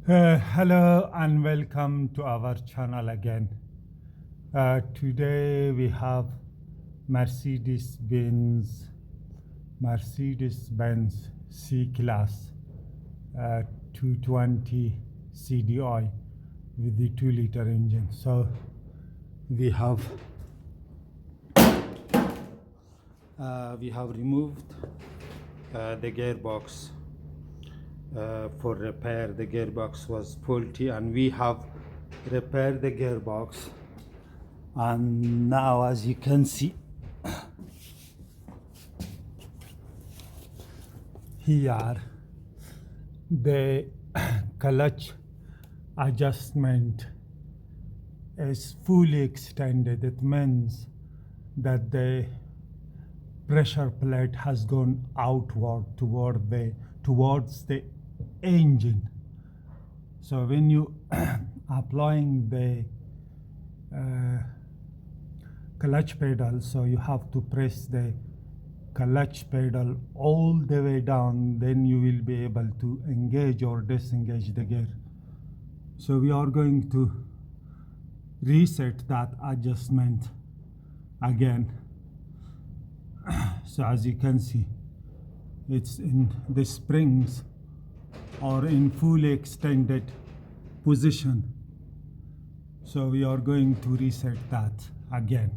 Hello and welcome to our channel again. Today we have Mercedes-Benz C-Class 220 CDI with the 2-liter engine. So we have removed the gearbox for repair. The gearbox was faulty and we have repaired the gearbox, and now as you can see here, the clutch adjustment is fully extended. It means that the pressure plate has gone outward towards the engine. So when you applying the clutch pedal, so you have to press the clutch pedal all the way down, then you will be able to engage or disengage the gear. So we are going to reset that adjustment again. So as you can see, it's in the springs are in fully extended position. So we are going to reset that again.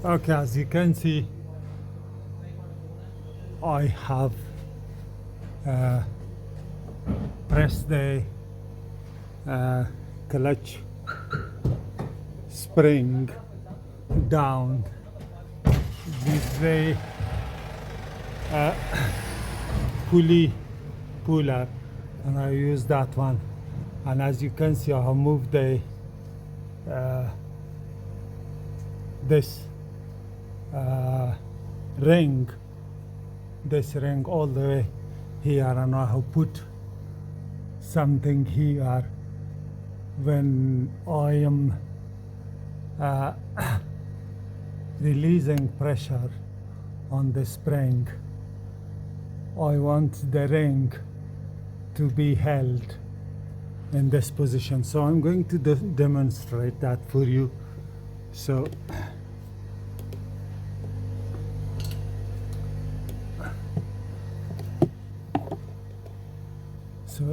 Okay, as you can see, I have pressed the clutch spring down with the pulley puller, and I use that one. And as you can see, I have moved the this ring all the way here, and I have put something here when I am releasing pressure on the spring. I want the ring to be held in this position, so I'm going to demonstrate that for you. So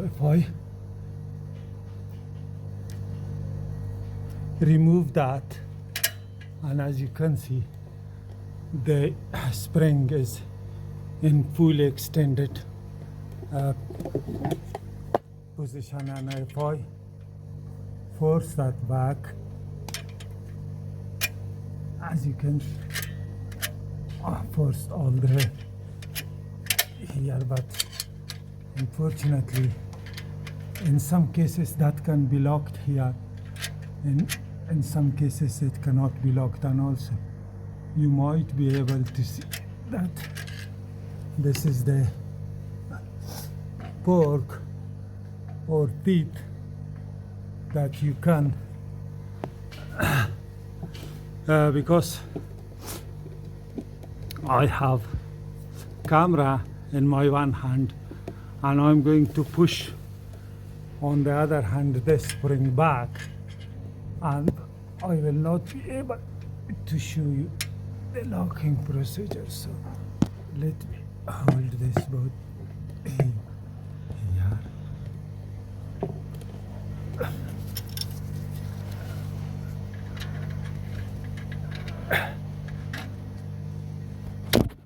if I remove that, and as you can see, the spring is in fully extended position, and if I force that back, as you can force all the way here, but unfortunately in some cases that can be locked here, in some cases it cannot be locked. And also you might be able to see that this is the fork or teeth that you can because I have camera in my one hand and I'm going to push on the other hand this spring back, and I will not be able to show you the locking procedure. So let me hold this both here.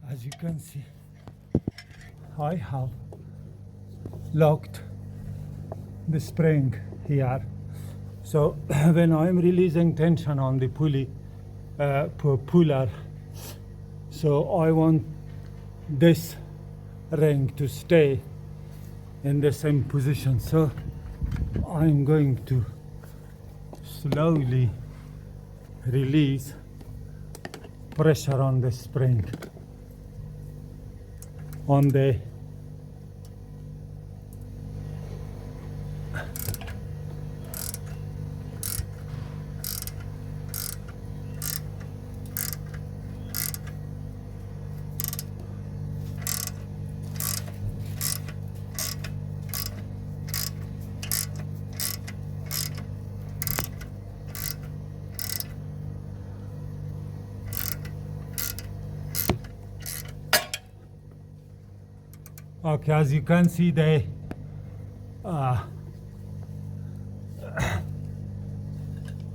As you can see, I have locked the spring here. So when I'm releasing tension on the pulley puller, so I want this ring to stay in the same position. So I'm going to slowly release pressure on the spring on the Okay, as you can see, the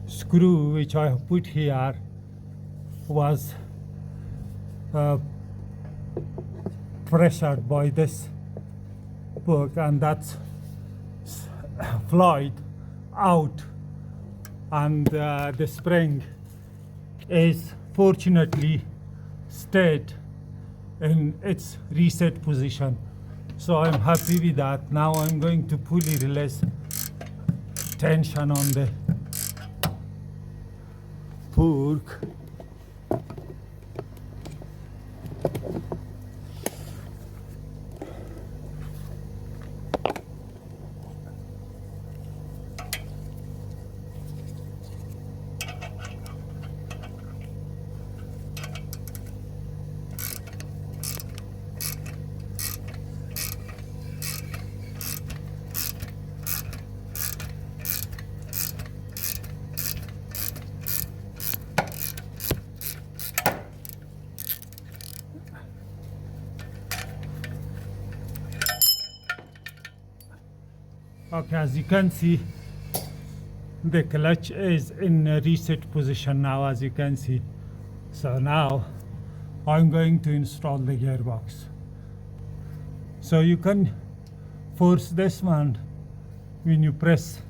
screw which I have put here was pressured by this hook, and that's flied out, and the spring is fortunately stayed in its reset position. So I'm happy with that. Now I'm going to fully release tension on the fork. Okay, as you can see, the clutch is in a reset position now, as you can see. So now I'm going to install the gearbox. So you can force this one when you press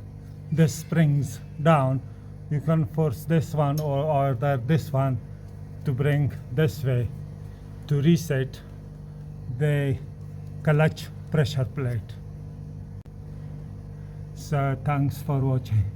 the springs down. You can force this one or this one to bring this way to reset the clutch pressure plate. So thanks for watching.